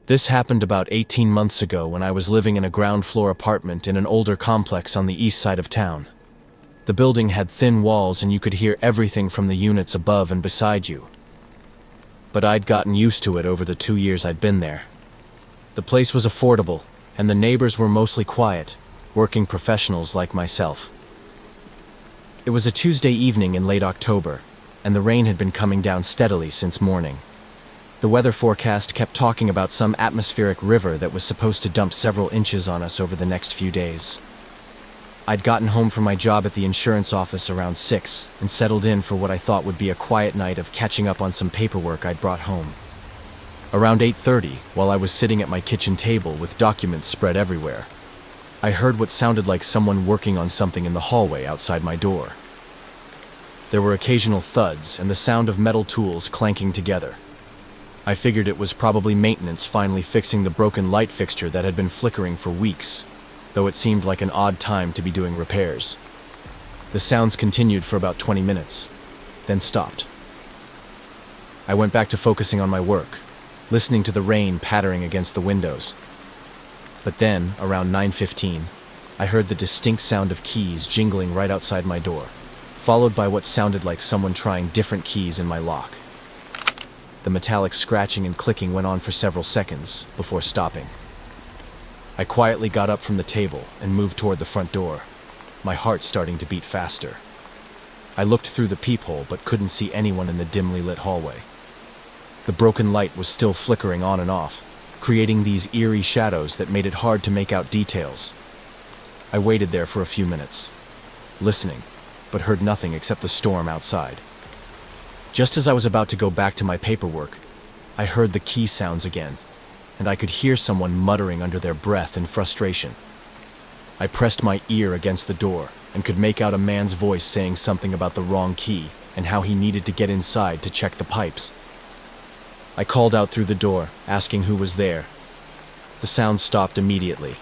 This happened about 18 months ago when I was living in a ground-floor apartment in an older complex on the east side of town. The building had thin walls and you could hear everything from the units above and beside you. But I'd gotten used to it over the 2 years I'd been there. The place was affordable, and the neighbors were mostly quiet, working professionals like myself. It was a Tuesday evening in late October, and the rain had been coming down steadily since morning. The weather forecast kept talking about some atmospheric river that was supposed to dump several inches on us over the next few days. I'd gotten home from my job at the insurance office around 6 and settled in for what I thought would be a quiet night of catching up on some paperwork I'd brought home. Around 8:30, while I was sitting at my kitchen table with documents spread everywhere, I heard what sounded like someone working on something in the hallway outside my door. There were occasional thuds and the sound of metal tools clanking together. I figured it was probably maintenance finally fixing the broken light fixture that had been flickering for weeks, though it seemed like an odd time to be doing repairs. The sounds continued for about 20 minutes, then stopped. I went back to focusing on my work, listening to the rain pattering against the windows. But then, around 9:15, I heard the distinct sound of keys jingling right outside my door, followed by what sounded like someone trying different keys in my lock. The metallic scratching and clicking went on for several seconds before stopping. I quietly got up from the table and moved toward the front door, my heart starting to beat faster. I looked through the peephole but couldn't see anyone in the dimly lit hallway. The broken light was still flickering on and off, creating these eerie shadows that made it hard to make out details. I waited there for a few minutes, listening, but heard nothing except the storm outside. Just as I was about to go back to my paperwork, I heard the key sounds again, and I could hear someone muttering under their breath in frustration. I pressed my ear against the door and could make out a man's voice saying something about the wrong key and how he needed to get inside to check the pipes. I called out through the door, asking who was there. The sound stopped immediately.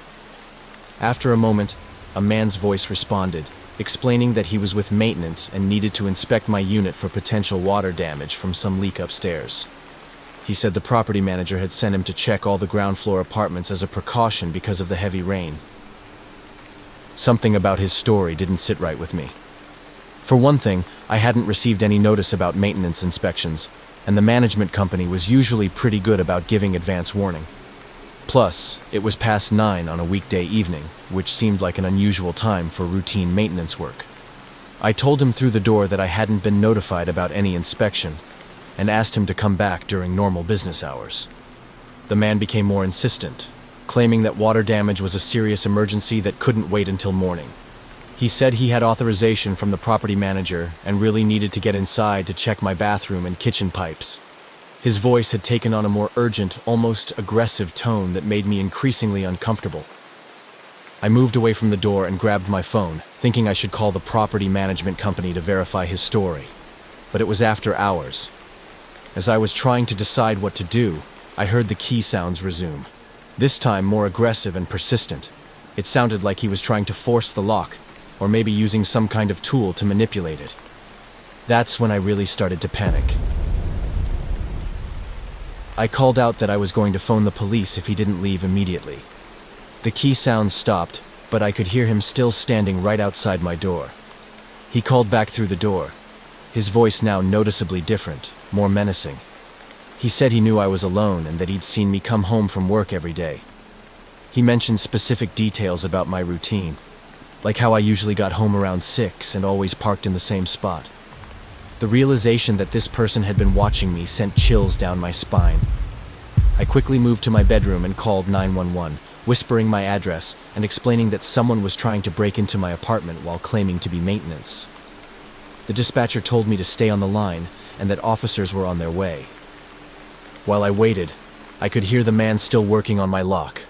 After a moment, a man's voice responded, explaining that he was with maintenance and needed to inspect my unit for potential water damage from some leak upstairs. He said the property manager had sent him to check all the ground floor apartments as a precaution because of the heavy rain. Something about his story didn't sit right with me. For one thing, I hadn't received any notice about maintenance inspections, and the management company was usually pretty good about giving advance warning. Plus, it was past 9 on a weekday evening, which seemed like an unusual time for routine maintenance work. I told him through the door that I hadn't been notified about any inspection, and asked him to come back during normal business hours. The man became more insistent, claiming that water damage was a serious emergency that couldn't wait until morning. He said he had authorization from the property manager and really needed to get inside to check my bathroom and kitchen pipes. His voice had taken on a more urgent, almost aggressive tone that made me increasingly uncomfortable. I moved away from the door and grabbed my phone, thinking I should call the property management company to verify his story. But it was after hours. As I was trying to decide what to do, I heard the key sounds resume, this time more aggressive and persistent. It sounded like he was trying to force the lock, or maybe using some kind of tool to manipulate it. That's when I really started to panic. I called out that I was going to phone the police if he didn't leave immediately. The key sounds stopped, but I could hear him still standing right outside my door. He called back through the door, his voice now noticeably different, more menacing. He said he knew I was alone and that he'd seen me come home from work every day. He mentioned specific details about my routine, like how I usually got home around 6 and always parked in the same spot. The realization that this person had been watching me sent chills down my spine. I quickly moved to my bedroom and called 911, whispering my address and explaining that someone was trying to break into my apartment while claiming to be maintenance. The dispatcher told me to stay on the line and that officers were on their way. While I waited, I could hear the man still working on my lock.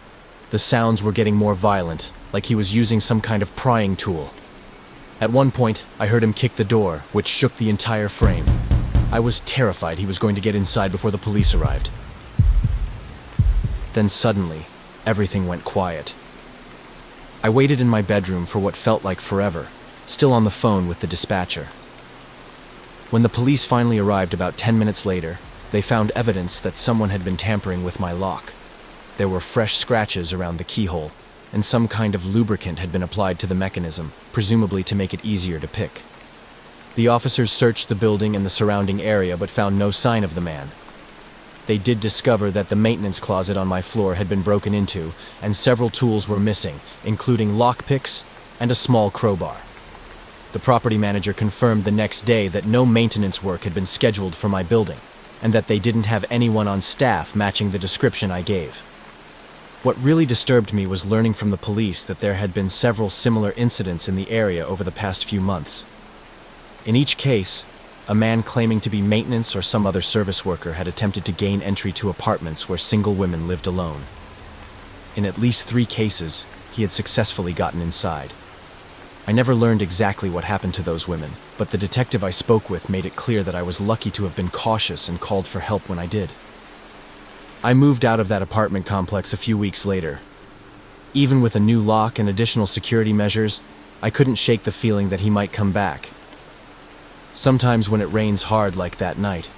The sounds were getting more violent, like he was using some kind of prying tool. At one point, I heard him kick the door, which shook the entire frame. I was terrified he was going to get inside before the police arrived. Then suddenly, everything went quiet. I waited in my bedroom for what felt like forever, still on the phone with the dispatcher. When the police finally arrived about 10 minutes later, they found evidence that someone had been tampering with my lock. There were fresh scratches around the keyhole, and some kind of lubricant had been applied to the mechanism, presumably to make it easier to pick. The officers searched the building and the surrounding area but found no sign of the man. They did discover that the maintenance closet on my floor had been broken into, and several tools were missing, including lockpicks and a small crowbar. The property manager confirmed the next day that no maintenance work had been scheduled for my building, and that they didn't have anyone on staff matching the description I gave. What really disturbed me was learning from the police that there had been several similar incidents in the area over the past few months. In each case, a man claiming to be maintenance or some other service worker had attempted to gain entry to apartments where single women lived alone. In at least 3 cases, he had successfully gotten inside. I never learned exactly what happened to those women, but the detective I spoke with made it clear that I was lucky to have been cautious and called for help when I did. I moved out of that apartment complex a few weeks later. Even with a new lock and additional security measures, I couldn't shake the feeling that he might come back. Sometimes when it rains hard like that night,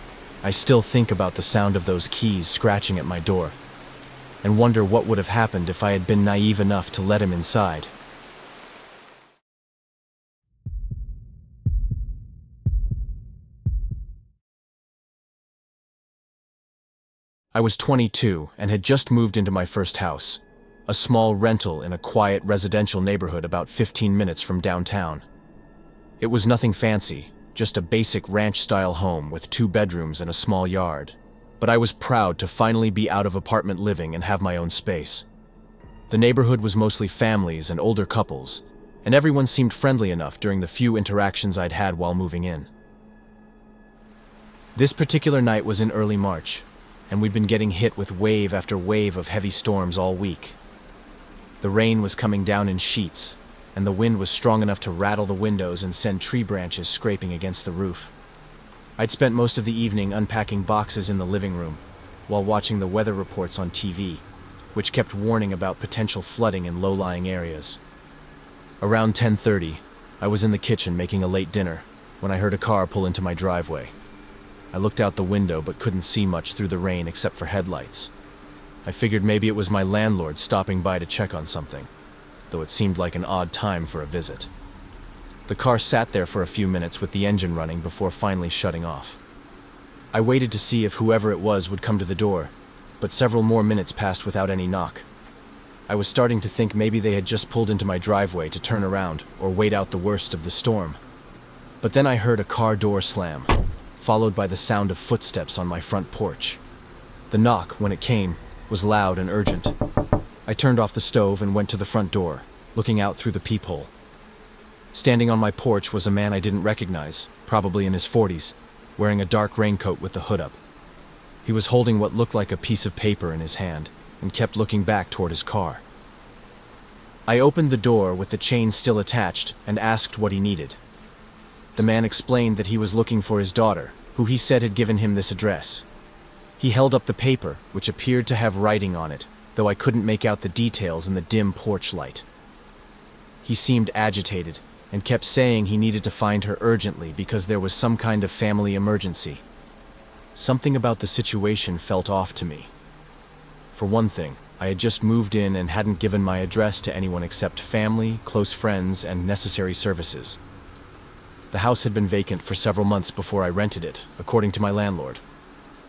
I still think about the sound of those keys scratching at my door, and wonder what would have happened if I had been naive enough to let him inside. I was 22 and had just moved into my first house, a small rental in a quiet residential neighborhood about 15 minutes from downtown. It was nothing fancy, just a basic ranch-style home with 2 bedrooms and a small yard. But I was proud to finally be out of apartment living and have my own space. The neighborhood was mostly families and older couples, and everyone seemed friendly enough during the few interactions I'd had while moving in. This particular night was in early March, and we'd been getting hit with wave after wave of heavy storms all week. The rain was coming down in sheets, and the wind was strong enough to rattle the windows and send tree branches scraping against the roof. I'd spent most of the evening unpacking boxes in the living room, while watching the weather reports on TV, which kept warning about potential flooding in low-lying areas. Around 10:30, I was in the kitchen making a late dinner, when I heard a car pull into my driveway. I looked out the window but couldn't see much through the rain except for headlights. I figured maybe it was my landlord stopping by to check on something, though it seemed like an odd time for a visit. The car sat there for a few minutes with the engine running before finally shutting off. I waited to see if whoever it was would come to the door, but several more minutes passed without any knock. I was starting to think maybe they had just pulled into my driveway to turn around or wait out the worst of the storm. But then I heard a car door slam, followed by the sound of footsteps on my front porch. The knock, when it came, was loud and urgent. I turned off the stove and went to the front door, looking out through the peephole. Standing on my porch was a man I didn't recognize, probably in his 40s, wearing a dark raincoat with the hood up. He was holding what looked like a piece of paper in his hand, and kept looking back toward his car. I opened the door with the chain still attached and asked what he needed. The man explained that he was looking for his daughter, who he said had given him this address. He held up the paper, which appeared to have writing on it, though I couldn't make out the details in the dim porch light. He seemed agitated, and kept saying he needed to find her urgently because there was some kind of family emergency. Something about the situation felt off to me. For one thing, I had just moved in and hadn't given my address to anyone except family, close friends, and necessary services. The house had been vacant for several months before I rented it, according to my landlord.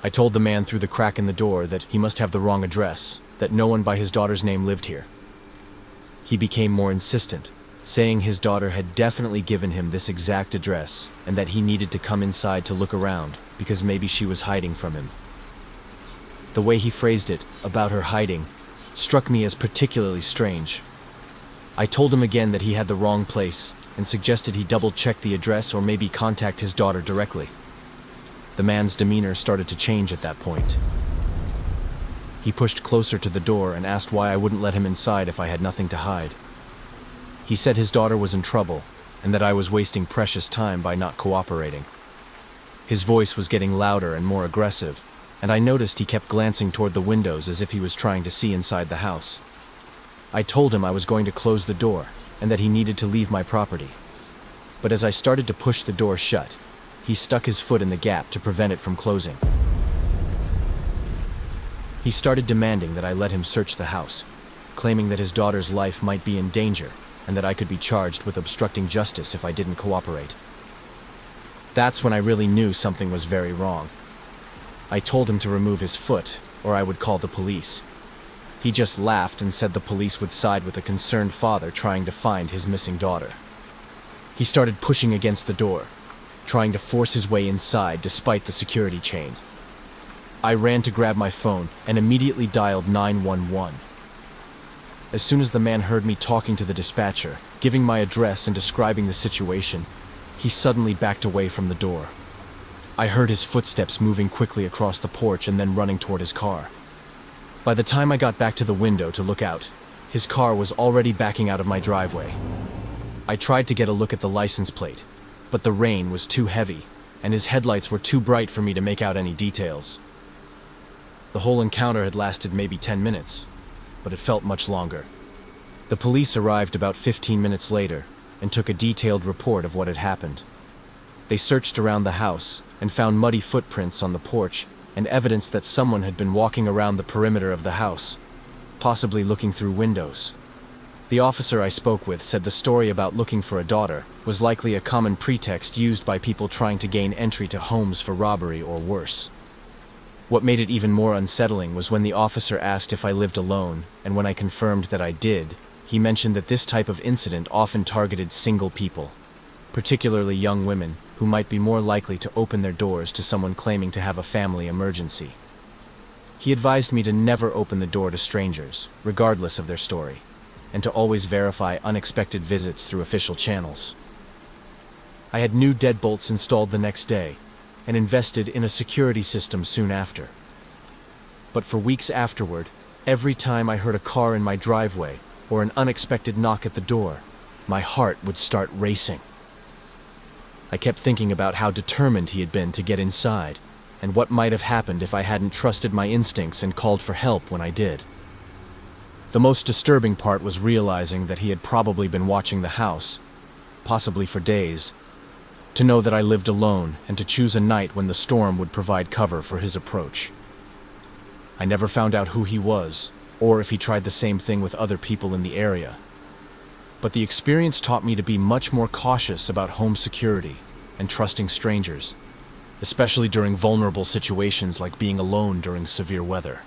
I told the man through the crack in the door that he must have the wrong address, that no one by his daughter's name lived here. He became more insistent, saying his daughter had definitely given him this exact address and that he needed to come inside to look around because maybe she was hiding from him. The way he phrased it, about her hiding, struck me as particularly strange. I told him again that he had the wrong place and suggested he double-check the address or maybe contact his daughter directly. The man's demeanor started to change at that point. He pushed closer to the door and asked why I wouldn't let him inside if I had nothing to hide. He said his daughter was in trouble and that I was wasting precious time by not cooperating. His voice was getting louder and more aggressive, and I noticed he kept glancing toward the windows as if he was trying to see inside the house. I told him I was going to close the door and that he needed to leave my property. But as I started to push the door shut, he stuck his foot in the gap to prevent it from closing. He started demanding that I let him search the house, claiming that his daughter's life might be in danger and that I could be charged with obstructing justice if I didn't cooperate. That's when I really knew something was very wrong. I told him to remove his foot, or I would call the police. He just laughed and said the police would side with a concerned father trying to find his missing daughter. He started pushing against the door, trying to force his way inside despite the security chain. I ran to grab my phone and immediately dialed 911. As soon as the man heard me talking to the dispatcher, giving my address and describing the situation, he suddenly backed away from the door. I heard his footsteps moving quickly across the porch and then running toward his car. By the time I got back to the window to look out, his car was already backing out of my driveway. I tried to get a look at the license plate, but the rain was too heavy, and his headlights were too bright for me to make out any details. The whole encounter had lasted maybe 10 minutes, but it felt much longer. The police arrived about 15 minutes later and took a detailed report of what had happened. They searched around the house and found muddy footprints on the porch and evidence that someone had been walking around the perimeter of the house, possibly looking through windows. The officer I spoke with said the story about looking for a daughter was likely a common pretext used by people trying to gain entry to homes for robbery or worse. What made it even more unsettling was when the officer asked if I lived alone, and when I confirmed that I did, he mentioned that this type of incident often targeted single people, particularly young women, who might be more likely to open their doors to someone claiming to have a family emergency. He advised me to never open the door to strangers, regardless of their story, and to always verify unexpected visits through official channels. I had new deadbolts installed the next day, and invested in a security system soon after. But for weeks afterward, every time I heard a car in my driveway or an unexpected knock at the door, my heart would start racing. I kept thinking about how determined he had been to get inside, and what might have happened if I hadn't trusted my instincts and called for help when I did. The most disturbing part was realizing that he had probably been watching the house, possibly for days, to know that I lived alone and to choose a night when the storm would provide cover for his approach. I never found out who he was, or if he tried the same thing with other people in the area. But the experience taught me to be much more cautious about home security and trusting strangers, especially during vulnerable situations like being alone during severe weather.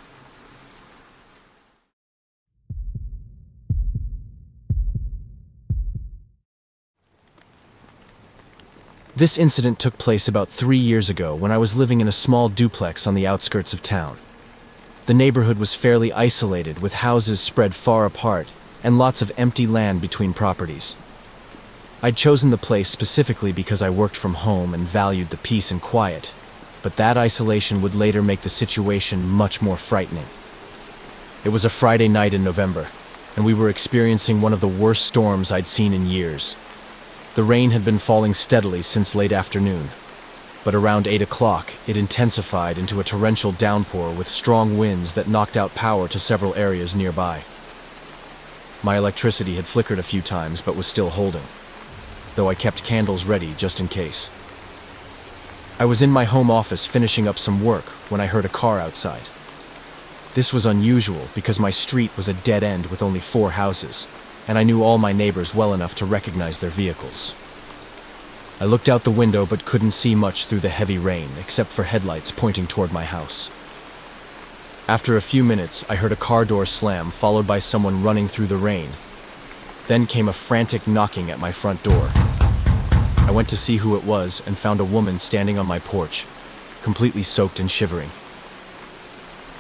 This incident took place about 3 years ago when I was living in a small duplex on the outskirts of town. The neighborhood was fairly isolated, with houses spread far apart and lots of empty land between properties. I'd chosen the place specifically because I worked from home and valued the peace and quiet, but that isolation would later make the situation much more frightening. It was a Friday night in November, and we were experiencing one of the worst storms I'd seen in years. The rain had been falling steadily since late afternoon, but around 8 o'clock it intensified into a torrential downpour with strong winds that knocked out power to several areas nearby. My electricity had flickered a few times but was still holding, though I kept candles ready just in case. I was in my home office finishing up some work when I heard a car outside. This was unusual because my street was a dead end with only 4 houses, and I knew all my neighbors well enough to recognize their vehicles. I looked out the window but couldn't see much through the heavy rain except for headlights pointing toward my house. After a few minutes, I heard a car door slam, followed by someone running through the rain. Then came a frantic knocking at my front door. I went to see who it was and found a woman standing on my porch, completely soaked and shivering.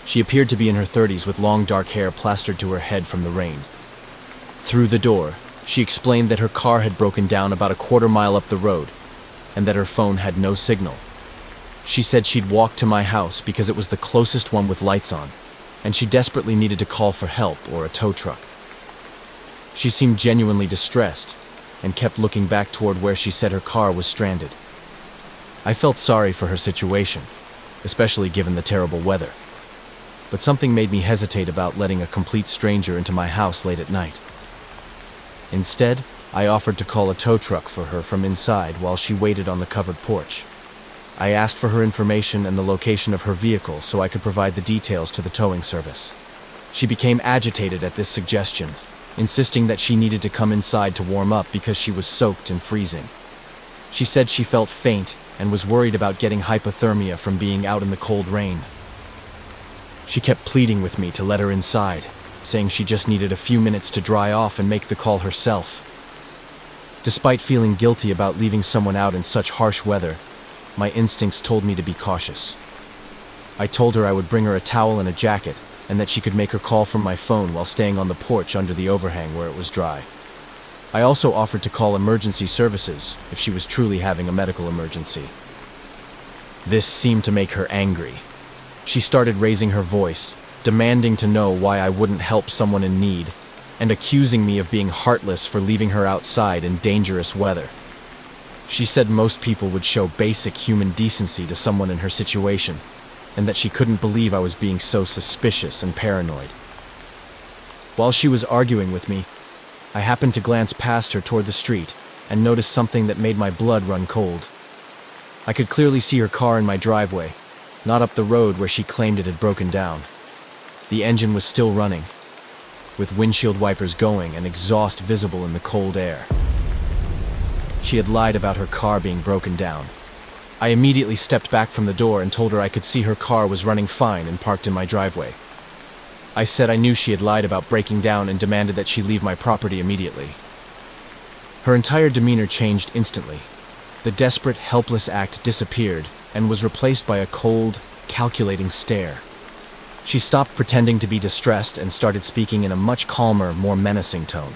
She appeared to be in her 30s with long dark hair plastered to her head from the rain. Through the door, she explained that her car had broken down about a quarter mile up the road, and that her phone had no signal. She said she'd walked to my house because it was the closest one with lights on, and she desperately needed to call for help or a tow truck. She seemed genuinely distressed, and kept looking back toward where she said her car was stranded. I felt sorry for her situation, especially given the terrible weather, but something made me hesitate about letting a complete stranger into my house late at night. Instead, I offered to call a tow truck for her from inside while she waited on the covered porch. I asked for her information and the location of her vehicle so I could provide the details to the towing service. She became agitated at this suggestion, insisting that she needed to come inside to warm up because she was soaked and freezing. She said she felt faint and was worried about getting hypothermia from being out in the cold rain. She kept pleading with me to let her inside, saying she just needed a few minutes to dry off and make the call herself. Despite feeling guilty about leaving someone out in such harsh weather, my instincts told me to be cautious. I told her I would bring her a towel and a jacket, and that she could make her call from my phone while staying on the porch under the overhang where it was dry. I also offered to call emergency services if she was truly having a medical emergency. This seemed to make her angry. She started raising her voice, demanding to know why I wouldn't help someone in need, and accusing me of being heartless for leaving her outside in dangerous weather. She said most people would show basic human decency to someone in her situation, and that she couldn't believe I was being so suspicious and paranoid. While she was arguing with me, I happened to glance past her toward the street and noticed something that made my blood run cold. I could clearly see her car in my driveway, not up the road where she claimed it had broken down. The engine was still running, with windshield wipers going and exhaust visible in the cold air. She had lied about her car being broken down. I immediately stepped back from the door and told her I could see her car was running fine and parked in my driveway. I said I knew she had lied about breaking down and demanded that she leave my property immediately. Her entire demeanor changed instantly. The desperate, helpless act disappeared and was replaced by a cold, calculating stare. She stopped pretending to be distressed and started speaking in a much calmer, more menacing tone.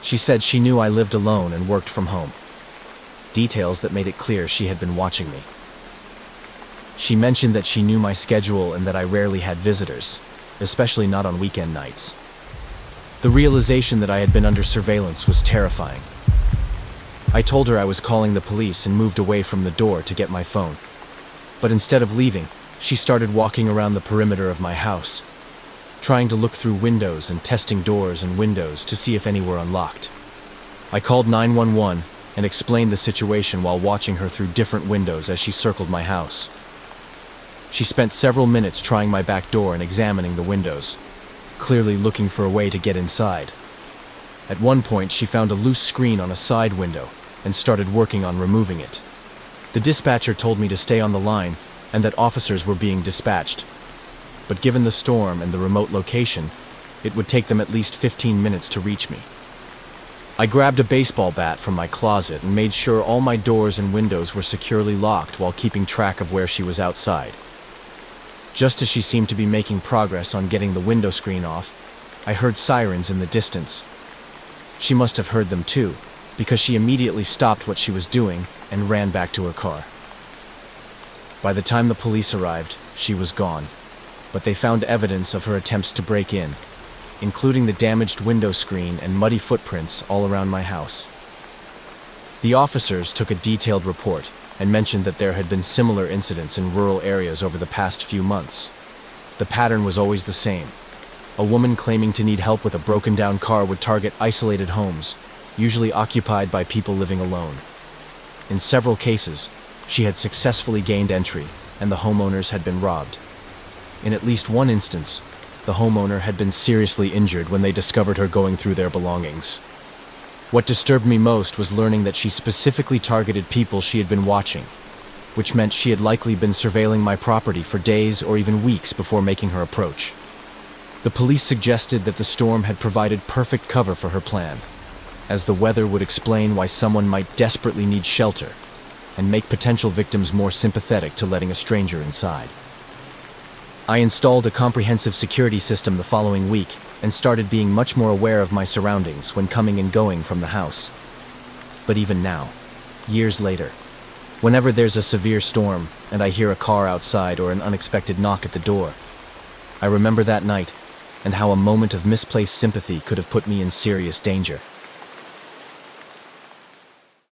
She said she knew I lived alone and worked from home. Details that made it clear she had been watching me. She mentioned that she knew my schedule and that I rarely had visitors, especially not on weekend nights. The realization that I had been under surveillance was terrifying. I told her I was calling the police and moved away from the door to get my phone. But instead of leaving, she started walking around the perimeter of my house, trying to look through windows and testing doors and windows to see if any were unlocked. I called 911 and explained the situation while watching her through different windows as she circled my house. She spent several minutes trying my back door and examining the windows, clearly looking for a way to get inside. At one point, she found a loose screen on a side window and started working on removing it. The dispatcher told me to stay on the line and that officers were being dispatched. But given the storm and the remote location, it would take them at least 15 minutes to reach me. I grabbed a baseball bat from my closet and made sure all my doors and windows were securely locked while keeping track of where she was outside. Just as she seemed to be making progress on getting the window screen off, I heard sirens in the distance. She must have heard them too, because she immediately stopped what she was doing and ran back to her car. By the time the police arrived, she was gone, but they found evidence of her attempts to break in, including the damaged window screen and muddy footprints all around my house. The officers took a detailed report and mentioned that there had been similar incidents in rural areas over the past few months. The pattern was always the same. A woman claiming to need help with a broken-down car would target isolated homes, usually occupied by people living alone. In several cases, she had successfully gained entry, and the homeowners had been robbed. In at least one instance, the homeowner had been seriously injured when they discovered her going through their belongings. What disturbed me most was learning that she specifically targeted people she had been watching, which meant she had likely been surveilling my property for days or even weeks before making her approach. The police suggested that the storm had provided perfect cover for her plan, as the weather would explain why someone might desperately need shelter and make potential victims more sympathetic to letting a stranger inside. I installed a comprehensive security system the following week and started being much more aware of my surroundings when coming and going from the house. But even now, years later, whenever there's a severe storm and I hear a car outside or an unexpected knock at the door, I remember that night and how a moment of misplaced sympathy could have put me in serious danger.